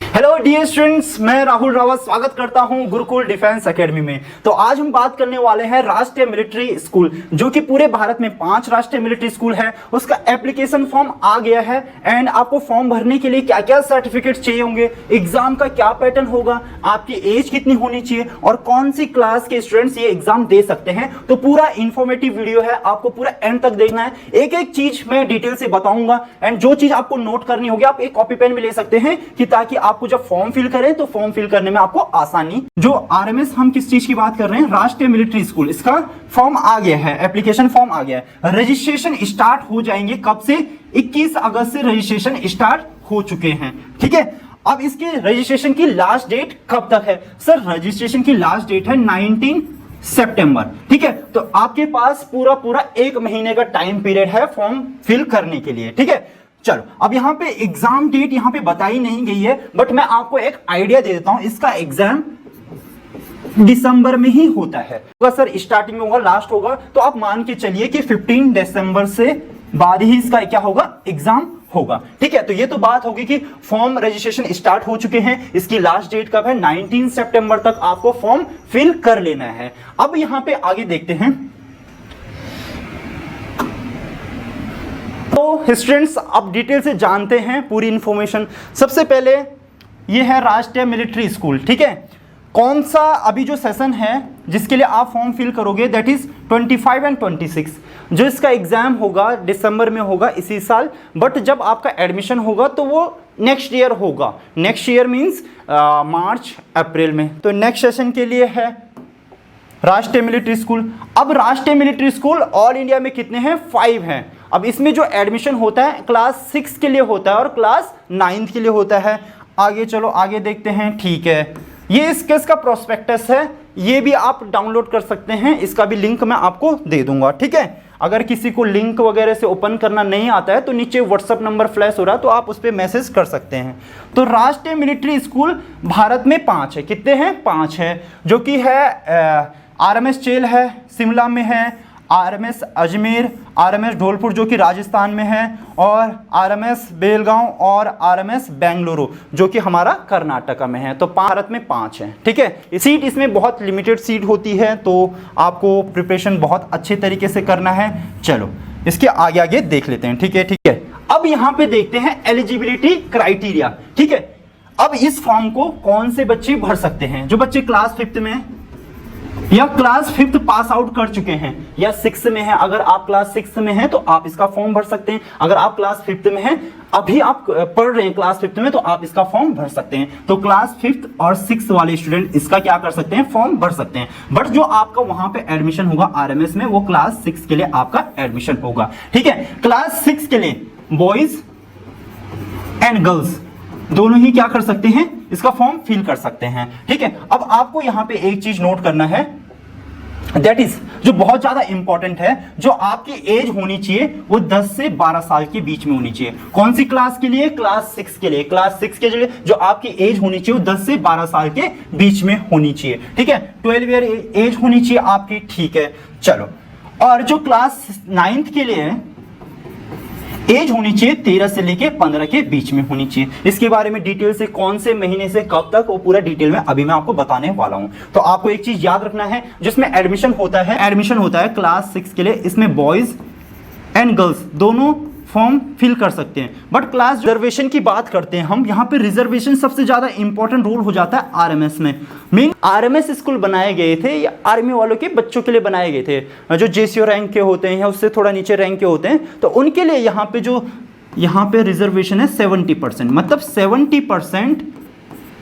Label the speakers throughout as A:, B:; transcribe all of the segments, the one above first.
A: Hello dear students, मैं राहुल रावत स्वागत करता हूं गुरुकुल डिफेंस एकेडमी में। तो आज हम बात करने वाले हैं राष्ट्रीय मिलिट्री स्कूल, जो कि पूरे भारत में 5 राष्ट्रीय मिलिट्री स्कूल है। उसका एप्लीकेशन फॉर्म आ गया है एंड आपको फॉर्म भरने के लिए क्या क्या सर्टिफिकेट चाहिए होंगे, एग्जाम का क्या पैटर्न होगा, आपकी एज कितनी होनी चाहिए और कौन सी क्लास के स्टूडेंट्स ये एग्जाम दे सकते हैं। तो पूरा इंफॉर्मेटिव वीडियो है, आपको पूरा एंड तक देखना है। एक एक चीज मैं डिटेल से बताऊंगा एंड जो चीज आपको नोट करनी होगी आप एक कॉपी पेन में ले सकते हैं, कि ताकि आपको जब फॉर्म फिल करें तो फॉर्म फिल करने में आपको आसानी। जो आरएमएस, हम किस चीज की बात कर रहे हैं, राष्ट्रीय मिलिट्री स्कूल, इसका फॉर्म आ गया है, एप्लीकेशन फॉर्म आ गया है। रजिस्ट्रेशन स्टार्ट हो जाएंगे कब से? 21 अगस्त से रजिस्ट्रेशन स्टार्ट हो चुके हैं, ठीक है। अब इसके रजिस्ट्रेशन की लास्ट डेट कब तक है? सर रजिस्ट्रेशन की लास्ट डेट है 19 सितंबर, ठीक है। तो आपके पास पूरा 1 महीने का टाइम पीरियड है फॉर्म फिल करने के लिए, ठीक है। चलो, अब यहाँ पे एग्जाम डेट यहाँ पे बताई नहीं गई है, बट मैं आपको एक आइडिया दे देता हूं। इसका एग्जाम दिसंबर में ही होता है। सर स्टार्टिंग में होगा, लास्ट होगा, तो आप मान के चलिए कि 15 दिसंबर से बाद ही इसका क्या होगा, एग्जाम होगा, ठीक है। तो ये तो बात होगी कि फॉर्म रजिस्ट्रेशन स्टार्ट हो चुके हैं, इसकी लास्ट डेट कब है? 19 सितंबर तक आपको फॉर्म फिल कर लेना है। अब यहाँ पे आगे देखते हैं। तो स्टूडेंट्स अब डिटेल से जानते हैं पूरी इंफॉर्मेशन। सबसे पहले ये है राष्ट्रीय मिलिट्री स्कूल, ठीक है। कौन सा अभी जो सेशन है जिसके लिए आप फॉर्म फिल करोगे, दैट इज 25 एंड 26। जो इसका एग्जाम होगा दिसंबर में होगा इसी साल, बट जब आपका एडमिशन होगा तो वो नेक्स्ट ईयर होगा। नेक्स्ट ईयर मीन्स मार्च अप्रैल में। तो नेक्स्ट सेशन के लिए है राष्ट्रीय मिलिट्री स्कूल। अब राष्ट्रीय मिलिट्री स्कूल ऑल इंडिया में कितने हैं? 5 हैं। अब इसमें जो एडमिशन होता है क्लास 6 के लिए होता है और क्लास 9 के लिए होता है। आगे चलो, आगे देखते हैं, ठीक है। ये इस केस का प्रोस्पेक्टस है, ये भी आप डाउनलोड कर सकते हैं, इसका भी लिंक मैं आपको दे दूंगा, ठीक है। अगर किसी को लिंक वगैरह से ओपन करना नहीं आता है तो नीचे व्हाट्सएप नंबर फ्लैश हो रहा है, तो आप उस पर मैसेज कर सकते हैं। तो राष्ट्रीय मिलिट्री स्कूल भारत में 5 है। कितने हैं? 5 है, जो कि है आरएमएस चेल है, शिमला में है, आरएमएस अजमेर, आरएमएस धौलपुर जो कि राजस्थान में है, और आरएमएस बेलगांव और आरएमएस बेंगलुरु जो कि हमारा कर्नाटका में है। तो भारत में 5 है, ठीक है। सीट इसमें बहुत लिमिटेड सीट होती है, तो आपको प्रिपरेशन बहुत अच्छे तरीके से करना है। चलो इसके आगे आगे देख लेते हैं, ठीक है, ठीक है। अब यहाँ पे देखते हैं एलिजिबिलिटी क्राइटेरिया, ठीक है। अब इस फॉर्म को कौन से बच्चे भर सकते हैं? जो बच्चे क्लास 5th में या क्लास 5th पास आउट कर चुके हैं या 6 में है। अगर आप क्लास 6 में हैं तो आप इसका फॉर्म भर सकते हैं। अगर आप क्लास 5th में हैं, अभी आप पढ़ रहे हैं क्लास 5th में, तो आप इसका फॉर्म भर सकते हैं। तो क्लास 5th और 6 वाले स्टूडेंट इसका क्या कर सकते हैं? फॉर्म भर सकते हैं। बट जो आपका वहां पे एडमिशन होगा आरएमएस में, वो क्लास 6 के लिए आपका एडमिशन होगा, ठीक है। क्लास 6 के लिए बॉयज एंड गर्ल्स दोनों ही क्या कर सकते हैं? इसका फॉर्म फिल कर सकते हैं, ठीक है। अब आपको यहां पे एक चीज नोट करना है, दैट इज जो बहुत ज्यादा इंपॉर्टेंट है, जो आपकी एज होनी चाहिए वो 10 से 12 साल के बीच में होनी चाहिए। कौन सी क्लास के लिए? क्लास 6 के लिए। क्लास 6 के लिए जो आपकी एज होनी चाहिए वो 10 से 12 साल के बीच में होनी चाहिए, ठीक है। 12 ईयर एज होनी चाहिए आपकी, ठीक है। चलो, और जो क्लास 9th के लिए एज होनी चाहिए 13 से लेके 15 के बीच में होनी चाहिए। इसके बारे में डिटेल से कौन से महीने से कब तक, वो पूरा डिटेल में अभी मैं आपको बताने वाला हूं। तो आपको एक चीज याद रखना है, जिसमें एडमिशन होता है क्लास 6 के लिए, इसमें बॉयज एंड गर्ल्स दोनों फॉर्म फिल कर सकते हैं। बट क्लास रिजर्वेशन की बात करते हैं हम। यहाँ पे रिजर्वेशन सबसे ज्यादा इंपॉर्टेंट रोल हो जाता है आरएमएस में। मेन आरएमएस स्कूल बनाए गए थे या आर्मी वालों के बच्चों के लिए बनाए गए थे, जो जेसीओ रैंक के होते हैं या उससे थोड़ा नीचे रैंक के होते हैं। तो उनके लिए यहाँ पे रिजर्वेशन है 70%, मतलब 70%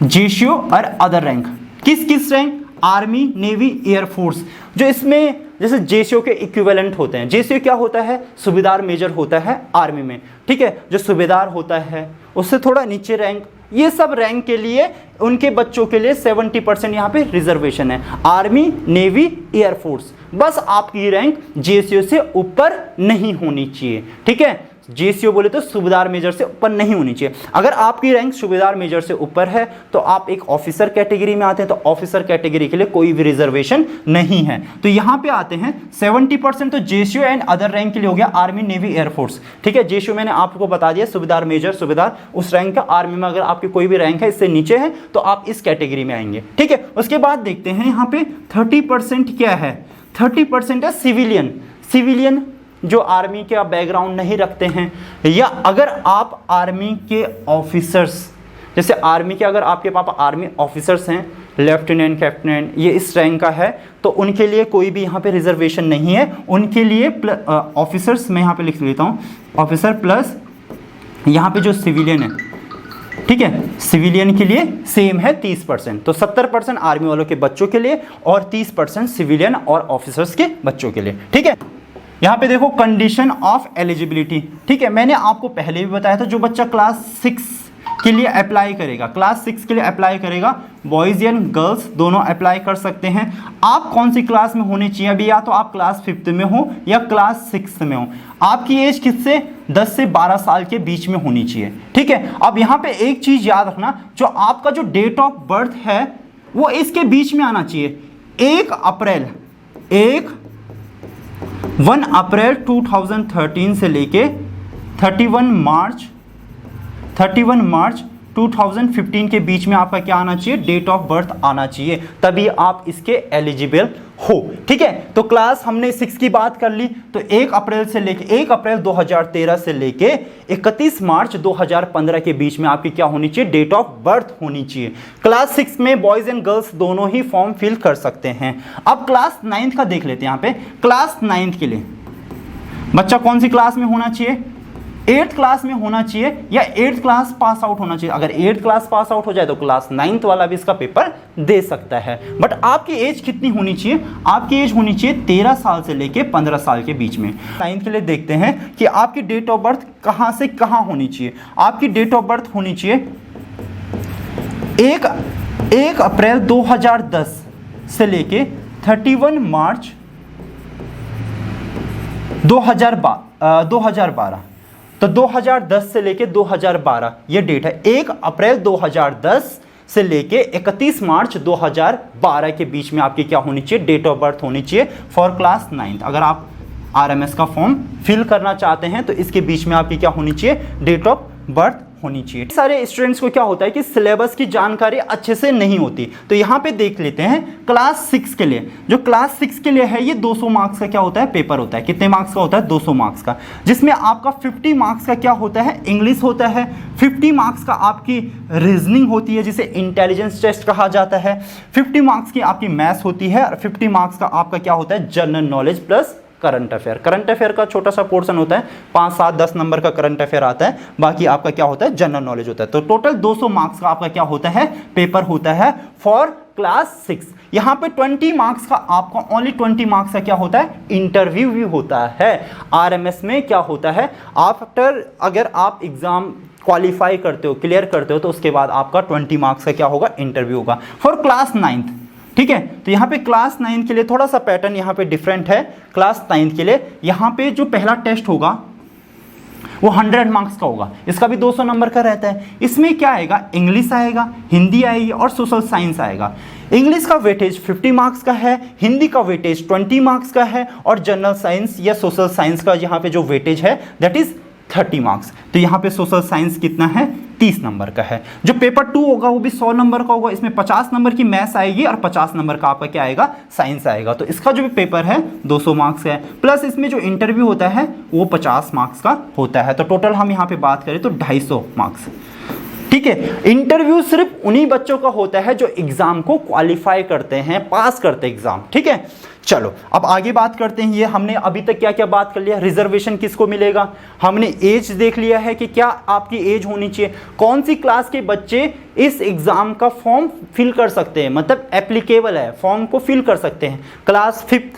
A: जेसीओ और अदर रैंक। किस रैंक? Army, navy, air force. जो इसमें जैसे जेसीओ के इक्विवेलेंट होते हैं। जेसीओ क्या होता है? सूबेदार मेजर होता है आर्मी में, ठीक है। जो सूबेदार होता है उससे थोड़ा नीचे रैंक, ये सब रैंक के लिए उनके बच्चों के लिए 70% यहाँ पे रिजर्वेशन है। आर्मी, नेवी, एयरफोर्स, बस आपकी रैंक जेसीओ से ऊपर नहीं होनी चाहिए, ठीक है। जेसीओ बोले तो सूबेदार मेजर से ऊपर नहीं होनी चाहिए। अगर आपकी रैंक सूबेदार मेजर से ऊपर है तो आप एक ऑफिसर कैटेगरी में आते हैं, तो ऑफिसर कैटेगरी के लिए कोई भी रिजर्वेशन नहीं है। तो यहाँ पे आते हैं 70% तो जेसीओ एंड अदर रैंक के लिए हो गया, आर्मी नेवी एयरफोर्स, ठीक है। जेसीओ मैंने आपको बता दिया, सूबेदार मेजर सूबेदार उस रैंक का। आर्मी में अगर आपकी कोई भी रैंक है इससे नीचे है तो आप इस कैटेगरी में आएंगे, ठीक है। उसके बाद देखते हैं यहाँ पे 30% क्या है, 30% है सिविलियन। सिविलियन जो आर्मी के आप बैकग्राउंड नहीं रखते हैं, या अगर आप आर्मी के ऑफिसर्स, जैसे आर्मी के अगर आपके पापा आर्मी ऑफिसर्स हैं, लेफ्टिनेंट कैप्टन, ये इस रैंक का है, तो उनके लिए कोई भी यहाँ पे रिजर्वेशन नहीं है। उनके लिए ऑफिसर्स मैं यहाँ पे लिख लेता हूँ, ऑफिसर प्लस यहाँ पे जो सिविलियन है, ठीक है, सिविलियन के लिए सेम है 30%। तो 70% आर्मी वालों के बच्चों के लिए और 30% सिविलियन और ऑफिसर्स के बच्चों के लिए, ठीक है। यहाँ पे देखो कंडीशन ऑफ एलिजिबिलिटी, ठीक है। मैंने आपको पहले भी बताया था, जो बच्चा क्लास 6 के लिए अप्लाई करेगा, क्लास 6 के लिए अप्लाई करेगा, बॉयज़ एंड गर्ल्स दोनों अप्लाई कर सकते हैं। आप कौन सी क्लास में होने चाहिए अभी, या तो आप क्लास 5th में हो या क्लास 6th में हो। आपकी एज किससे 10 से 12 साल के बीच में होनी चाहिए, ठीक है। अब यहाँ पे एक चीज़ याद रखना, जो आपका जो डेट ऑफ बर्थ है वो इसके बीच में आना चाहिए। 1 अप्रैल 2013 से लेके 31 मार्च 2015 के बीच में आपका क्या आना चाहिए, डेट ऑफ बर्थ आना चाहिए, तभी आप इसके एलिजिबल हो, ठीक है। तो क्लास हमने 6 की बात कर ली, तो 1 अप्रैल 2013 से लेके 31 मार्च 2015 के बीच में आपकी क्या होनी चाहिए, डेट ऑफ बर्थ होनी चाहिए। क्लास 6 में बॉयज एंड गर्ल्स दोनों ही फॉर्म फिल कर सकते हैं। अब क्लास 9th का देख लेते हैं। यहाँ पे क्लास 9th के लिए बच्चा कौन सी क्लास में होना चाहिए, 8th क्लास में होना चाहिए या 8th क्लास पास आउट होना चाहिए। अगर 8th क्लास पास आउट हो जाए तो क्लास 9th वाला भी इसका पेपर दे सकता है। बट आपकी एज कितनी होनी चाहिए, आपकी एज होनी चाहिए 13 साल से लेके 15 साल के बीच में। 9th के लिए देखते हैं कि आपकी डेट ऑफ बर्थ कहाँ से कहाँ होनी चाहिए। आपकी डेट ऑफ बर्थ होनी चाहिए 1 अप्रैल 2010 से लेके 31 मार्च 2012। तो 2010 से लेके 2012 ये डेट है। 1 अप्रैल 2010 से लेके 31 मार्च 2012 के बीच में आपकी क्या होनी चाहिए, डेट ऑफ बर्थ होनी चाहिए फॉर क्लास 9th। अगर आप आरएमएस का फॉर्म फिल करना चाहते हैं तो इसके बीच में आपकी क्या होनी चाहिए, डेट ऑफ बर्थ होनी चाहिए। सारे स्टूडेंट्स को क्या होता है कि सिलेबस की जानकारी अच्छे से नहीं होती, तो यहाँ पे देख लेते हैं क्लास 6 के लिए। जो क्लास 6 के लिए है ये 200 मार्क्स का क्या होता है, पेपर होता है। कितने मार्क्स का होता है, 200 मार्क्स का, जिसमें आपका 50 मार्क्स का क्या होता है, इंग्लिश होता है। 50 मार्क्स का आपकी रीजनिंग होती है जिसे इंटेलिजेंस टेस्ट कहा जाता है। 50 मार्क्स की आपकी मैथ्स होती है और 50 मार्क्स का आपका क्या होता है, general knowledge plus current affair. Current affair का छोटा सा पोर्शन होता है, 5, 7, 10 नंबर का करंट अफेयर आता है, बाकी आपका क्या होता है, जनरल नॉलेज होता है। तो टोटल 200 मार्क्स का आपका क्या होता है, पेपर होता है फॉर क्लास 6। यहाँ पे 20 मार्क्स का आपका ओनली 20 मार्क्स का क्या होता है, इंटरव्यू भी होता है। आरएमएस में क्या होता है, आफ्टर अगर आप एग्जाम क्वालिफाई करते हो, क्लियर करते हो, तो उसके बाद आपका 20 मार्क्स का क्या होगा, इंटरव्यू होगा फॉर क्लास 9th, ठीक है। तो यहाँ पे क्लास 9th के लिए थोड़ा सा पैटर्न यहाँ पे डिफरेंट है। क्लास 9th के लिए यहाँ पे जो पहला टेस्ट होगा वो 100 मार्क्स का होगा, इसका भी 200 नंबर का रहता है। इसमें क्या आएगा, इंग्लिश आएगा, हिंदी आएगी और सोशल साइंस आएगा। इंग्लिश का वेटेज 50 मार्क्स का है, हिंदी का वेटेज 20 मार्क्स का है और जनरल साइंस या सोशल साइंस का यहाँ पे जो वेटेज है दैट इज 30 मार्क्स। तो यहाँ पे सोशल साइंस कितना है, 30 नंबर का है। जो पेपर 2 होगा वो भी 100 नंबर का होगा, इसमें 50 नंबर की मैथ्स आएगी और 50 नंबर का आपका क्या आएगा, साइंस आएगा। तो इसका जो भी पेपर है 200 मार्क्स का है, प्लस इसमें जो इंटरव्यू होता है वो 50 मार्क्स का होता है। तो टोटल हम यहाँ पे बात करें तो 250 मार्क्स, ठीक है। इंटरव्यू सिर्फ उन्हीं बच्चों का होता है जो एग्जाम को क्वालिफाई करते हैं, पास करते हैं एग्जाम, ठीक है। चलो अब आगे बात करते हैं। ये हमने अभी तक क्या क्या बात कर लिया, रिजर्वेशन किसको मिलेगा, हमने एज देख लिया है कि क्या आपकी एज होनी चाहिए, कौन सी क्लास के बच्चे इस एग्जाम का फॉर्म फिल कर सकते हैं, मतलब एप्लीकेबल है, फॉर्म को फिल कर सकते हैं। क्लास 5th,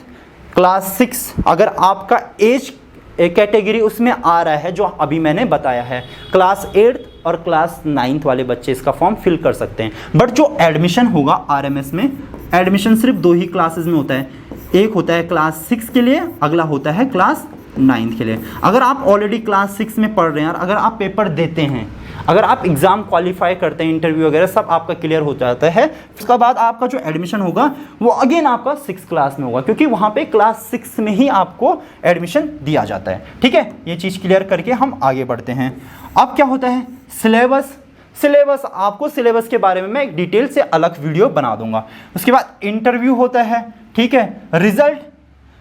A: क्लास 6, अगर आपका एज कैटेगरी उसमें आ रहा है जो अभी मैंने बताया है, क्लास 8th और क्लास 9th वाले बच्चे इसका फॉर्म फिल कर सकते हैं। बट जो एडमिशन होगा आरएमएस में, एडमिशन सिर्फ 2 ही क्लासेस में होता है। एक होता है क्लास 6 के लिए, अगला होता है क्लास 9th के लिए। अगर आप ऑलरेडी क्लास 6 में पढ़ रहे हैं और अगर आप पेपर देते हैं, अगर आप एग्ज़ाम क्वालिफाई करते हैं, इंटरव्यू वगैरह सब आपका क्लियर हो जाता है, उसके बाद आपका जो एडमिशन होगा वो अगेन आपका 6 क्लास में होगा, क्योंकि वहाँ पे क्लास 6 में ही आपको एडमिशन दिया जाता है। ठीक है, ये चीज़ क्लियर करके हम आगे बढ़ते हैं। अब क्या होता है सिलेबस। सिलेबस आपको सिलेबस के बारे में मैं एक डिटेल से अलग वीडियो बना दूंगा। उसके बाद इंटरव्यू होता है। ठीक है,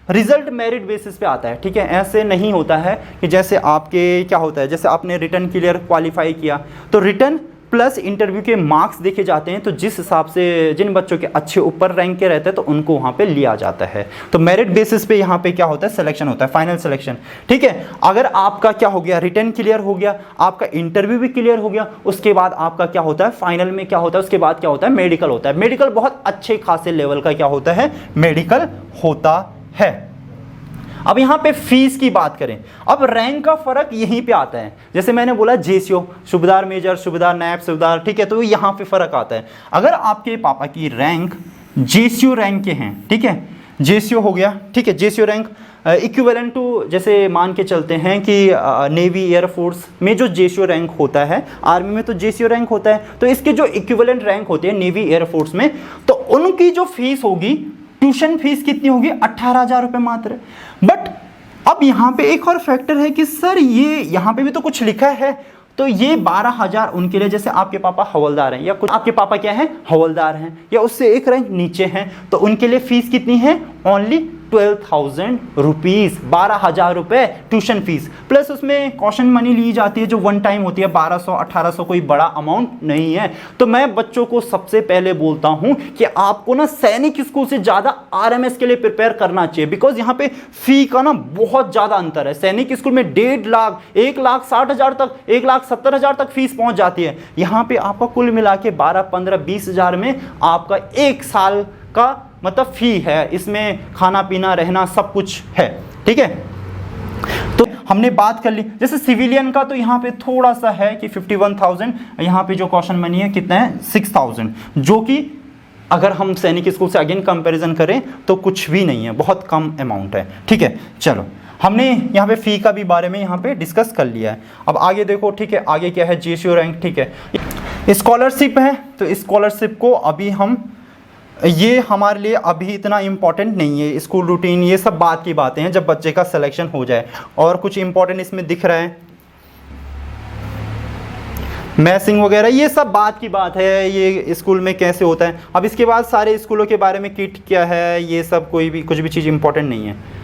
A: रिजल्ट मेरिट बेसिस पे आता है। ठीक है, ऐसे नहीं होता है कि जैसे आपके क्या होता है, जैसे आपने रिटन क्लियर क्वालिफाई किया तो रिटन प्लस इंटरव्यू के मार्क्स देखे जाते हैं, तो जिस हिसाब से जिन बच्चों के अच्छे ऊपर रैंक के रहते हैं तो उनको वहाँ पे लिया जाता है। तो मेरिट बेसिस पे यहाँ पे क्या होता है, सिलेक्शन होता है, फाइनल सिलेक्शन। ठीक है, अगर आपका क्या हो गया, रिटन क्लियर हो गया, आपका इंटरव्यू भी क्लियर हो गया, उसके बाद आपका क्या होता है, फाइनल में क्या होता है, उसके बाद क्या होता है, मेडिकल होता है। मेडिकल बहुत अच्छे खासे लेवल का क्या होता है, मेडिकल होता है। अब यहाँ पे फीस की बात करें, अब रैंक का फर्क यहीं पे आता है। जैसे मैंने बोला जेसीओ, सूबेदार मेजर, सूबेदार नायब सूबेदार, ठीक है, तो यहाँ पे फर्क आता है। अगर आपके पापा की रैंक जेसीओ रैंक के हैं, ठीक है, जेसीओ हो गया, ठीक है, जेसीओ रैंक इक्विवेलेंट टू, जैसे मान के चलते हैं कि नेवी एयरफोर्स में जो जेसीओ रैंक होता है, आर्मी में तो जेसीओ रैंक होता है, तो इसके जो इक्विवेलेंट रैंक होते हैं नेवी एयरफोर्स में, तो उनकी जो फीस होगी, ट्यूशन फीस कितनी होगी, 18,000 रुपये मात्र। बट अब यहाँ पे एक और फैक्टर है कि सर ये यहाँ पे भी तो कुछ लिखा है, तो ये 12,000 उनके लिए, जैसे आपके पापा हवलदार हैं या कुछ आपके पापा क्या है, हवलदार हैं या उससे एक रैंक नीचे हैं, तो उनके लिए फीस कितनी है, ओनली 12,000 रुपीज़, 12,000 रुपये ट्यूशन फीस, प्लस उसमें कॉशन मनी ली जाती है जो वन टाइम होती है, 1200 1800, कोई बड़ा अमाउंट नहीं है। तो मैं बच्चों को सबसे पहले बोलता हूं कि आपको ना सैनिक स्कूल से ज़्यादा आरएमएस के लिए प्रिपेयर करना चाहिए, बिकॉज यहाँ पे फी का ना बहुत ज़्यादा अंतर है। सैनिक स्कूल में 1.5 लाख, 1,60,000 तक, 1,70,000 तक फीस पहुँच जाती है। यहाँ पे आपका कुल मिला के 12, 15, 20,000 में आपका 1 साल का मतलब फी है, इसमें खाना पीना रहना सब कुछ है। ठीक है, तो हमने बात कर ली। जैसे सिविलियन का तो यहाँ पे थोड़ा सा है कि 51,000, यहाँ पे जो कॉशन मनी है कितना है, 6,000, जो कि अगर हम सैनिक स्कूल से अगेन कंपैरिजन करें तो कुछ भी नहीं है, बहुत कम अमाउंट है। ठीक है, चलो हमने यहाँ पे फ़ी का भी बारे में यहाँ पे डिस्कस कर लिया है। अब आगे देखो, ठीक है, आगे क्या है, जेसीओ रैंक। ठीक है, स्कॉलरशिप है, तो स्कॉलरशिप को अभी हम, ये हमारे लिए अभी इतना इम्पॉर्टेंट नहीं है, स्कूल रूटीन ये सब बात की बातें हैं जब बच्चे का सिलेक्शन हो जाए। और कुछ इम्पॉर्टेंट इसमें दिख रहा है, मैसिंग वगैरह, ये सब बात की बात है, ये स्कूल में कैसे होता है। अब इसके बाद सारे स्कूलों के बारे में किट क्या है, ये सब कोई भी कुछ भी चीज़ इम्पॉर्टेंट नहीं है।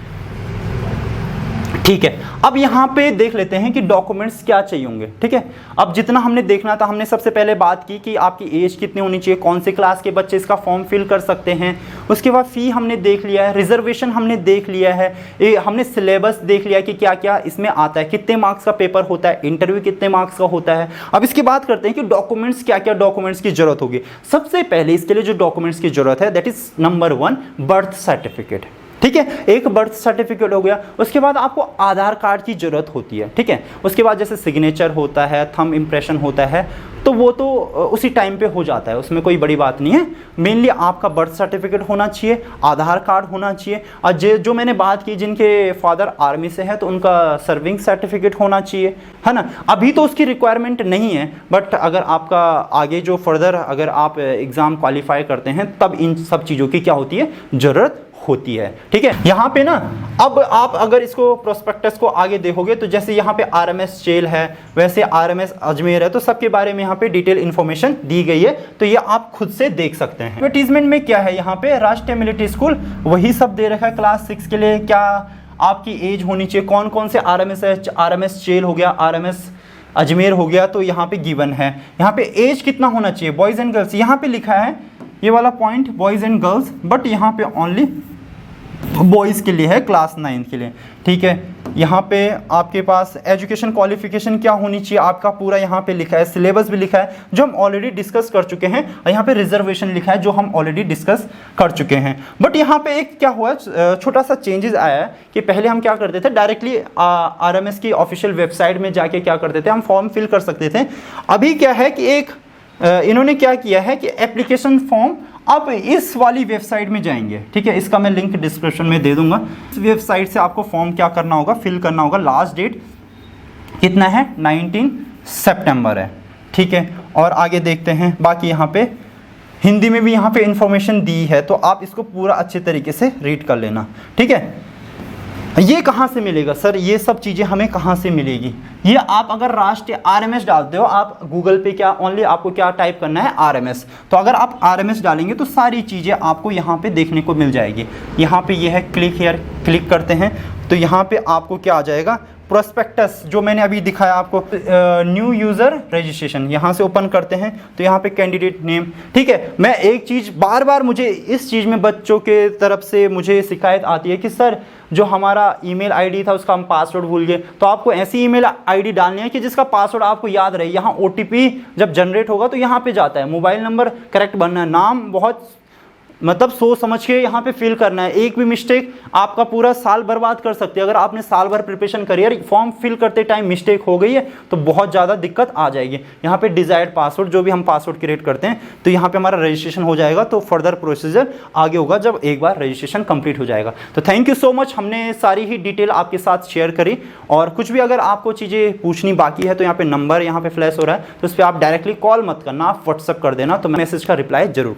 A: ठीक है, अब यहाँ पे देख लेते हैं कि डॉक्यूमेंट्स क्या चाहिए होंगे। ठीक है, अब जितना हमने देखना था, हमने सबसे पहले बात की कि आपकी एज कितनी होनी चाहिए, कौन से क्लास के बच्चे इसका फॉर्म फिल कर सकते हैं। उसके बाद फ़ी हमने देख लिया है, रिजर्वेशन हमने देख लिया है, हमने सिलेबस देख लिया कि क्या क्या इसमें आता है, कितने मार्क्स का पेपर होता है, इंटरव्यू कितने मार्क्स का होता है। अब इसकी बात करते हैं कि डॉक्यूमेंट्स, क्या क्या डॉक्यूमेंट्स की जरूरत होगी। सबसे पहले इसके लिए जो डॉक्यूमेंट्स की जरूरत है, that is number 1 birth certificate. ठीक है, एक बर्थ सर्टिफिकेट हो गया। उसके बाद आपको आधार कार्ड की ज़रूरत होती है। ठीक है, उसके बाद जैसे सिग्नेचर होता है, थंब इम्प्रेशन होता है, तो वो तो उसी टाइम पे हो जाता है, उसमें कोई बड़ी बात नहीं है। मेनली आपका बर्थ सर्टिफिकेट होना चाहिए, आधार कार्ड होना चाहिए, और जो मैंने बात की जिनके फादर आर्मी से है तो उनका सर्विंग सर्टिफिकेट होना चाहिए, है ना। अभी तो उसकी रिक्वायरमेंट नहीं है, बट अगर आपका आगे जो फर्दर अगर आप एग्ज़ाम क्वालिफाई करते हैं तब इन सब चीज़ों की क्या होती है, ज़रूरत होती है। ठीक है, यहाँ पे ना अब आप अगर इसको प्रोस्पेक्टस को आगे देखोगे तो जैसे यहाँ पे आरएमएस चेल है, वैसे आरएमएस अजमेर है, तो सबके बारे में यहाँ पे डिटेल इन्फॉर्मेशन दी गई है, तो ये आप खुद से देख सकते हैं। एडवर्टीजमेंट में क्या है, यहाँ पे राष्ट्रीय मिलिट्री स्कूल वही सब दे रखा है। क्लास 6 के लिए क्या आपकी एज होनी चाहिए, कौन कौन से आरएमएस है, आरएमएस चेल हो गया, आरएमएस अजमेर हो गया, तो यहाँ पे गिवन है। यहाँ पे एज कितना होना चाहिए, बॉयज़ एंड गर्ल्स, यहाँ पे लिखा है ये वाला point boys and girls, but यहाँ पे ओनली बॉयज़ के लिए है, क्लास 9 के लिए। ठीक है, यहाँ पे आपके पास एजुकेशन क्वालिफिकेशन क्या होनी चाहिए आपका पूरा यहाँ पे लिखा है, सिलेबस भी लिखा है जो हम ऑलरेडी डिस्कस कर चुके हैं, और यहाँ पे रिजर्वेशन लिखा है जो हम ऑलरेडी डिस्कस कर चुके हैं। बट यहाँ पे एक क्या हुआ, छोटा सा चेंजेस आया है कि पहले हम क्या करते थे, डायरेक्टली आरएमएस की ऑफिशियल वेबसाइट में जाके क्या करते थे, हम फॉर्म फिल कर सकते थे। अभी क्या है कि एक इन्होंने क्या किया है कि एप्लीकेशन फॉर्म आप इस वाली वेबसाइट में जाएंगे, ठीक है, इसका मैं लिंक डिस्क्रिप्शन में दे दूंगा। इस वेबसाइट से आपको फॉर्म क्या करना होगा, फिल करना होगा। लास्ट डेट कितना है, 19 सितंबर है, ठीक है। और आगे देखते हैं, बाकी यहाँ पे हिंदी में भी यहाँ पे इंफॉर्मेशन दी है, तो आप इसको पूरा अच्छे तरीके से रीड कर लेना, ठीक है। ये कहाँ से मिलेगा सर, ये सब चीज़ें हमें कहाँ से मिलेगी? ये आप अगर राष्ट्रीय RMS डालते हो, आप गूगल पे क्या ओनली आपको क्या टाइप करना है, RMS। तो अगर आप RMS डालेंगे तो सारी चीज़ें आपको यहाँ पे देखने को मिल जाएगी। यहाँ पे ये है क्लिक हियर, क्लिक करते हैं तो यहाँ पे आपको क्या आ जाएगा, प्रोस्पेक्टस, जो मैंने अभी दिखाया आपको, न्यू यूज़र रजिस्ट्रेशन, यहाँ से ओपन करते हैं तो यहाँ पे कैंडिडेट नेम, ठीक है। मैं एक चीज़ बार बार मुझे इस चीज़ में बच्चों के तरफ से मुझे शिकायत आती है कि सर जो हमारा ईमेल आईडी था उसका हम पासवर्ड भूल गए। तो आपको ऐसी ईमेल आईडी डालनी है कि जिसका पासवर्ड आपको याद रहे। यहाँ OTP जब जनरेट होगा तो यहाँ पे जाता है, मोबाइल नंबर करेक्ट भरना है, नाम बहुत मतलब सोच समझ के यहाँ पे फिल करना है। एक भी मिस्टेक आपका पूरा साल बर्बाद कर सकती है। अगर आपने साल भर प्रिपरेशन करी है, फॉर्म फिल करते टाइम मिस्टेक हो गई है तो बहुत ज़्यादा दिक्कत आ जाएगी। यहाँ पे डिजायर्ड पासवर्ड, जो भी हम पासवर्ड क्रिएट करते हैं तो यहाँ पे हमारा रजिस्ट्रेशन हो जाएगा। तो फर्दर प्रोसीजर आगे होगा जब एक बार रजिस्ट्रेशन कंप्लीट हो जाएगा। तो थैंक यू सो मच, हमने सारी ही डिटेल आपके साथ शेयर करी। और कुछ भी अगर आपको चीज़ें पूछनी बाकी है तो यहाँ पे नंबर यहाँ पे फ्लैश हो रहा है, तो उस पर आप डायरेक्टली कॉल मत करना, आप व्हाट्सअप कर देना, तो मैसेज का रिप्लाई जरूर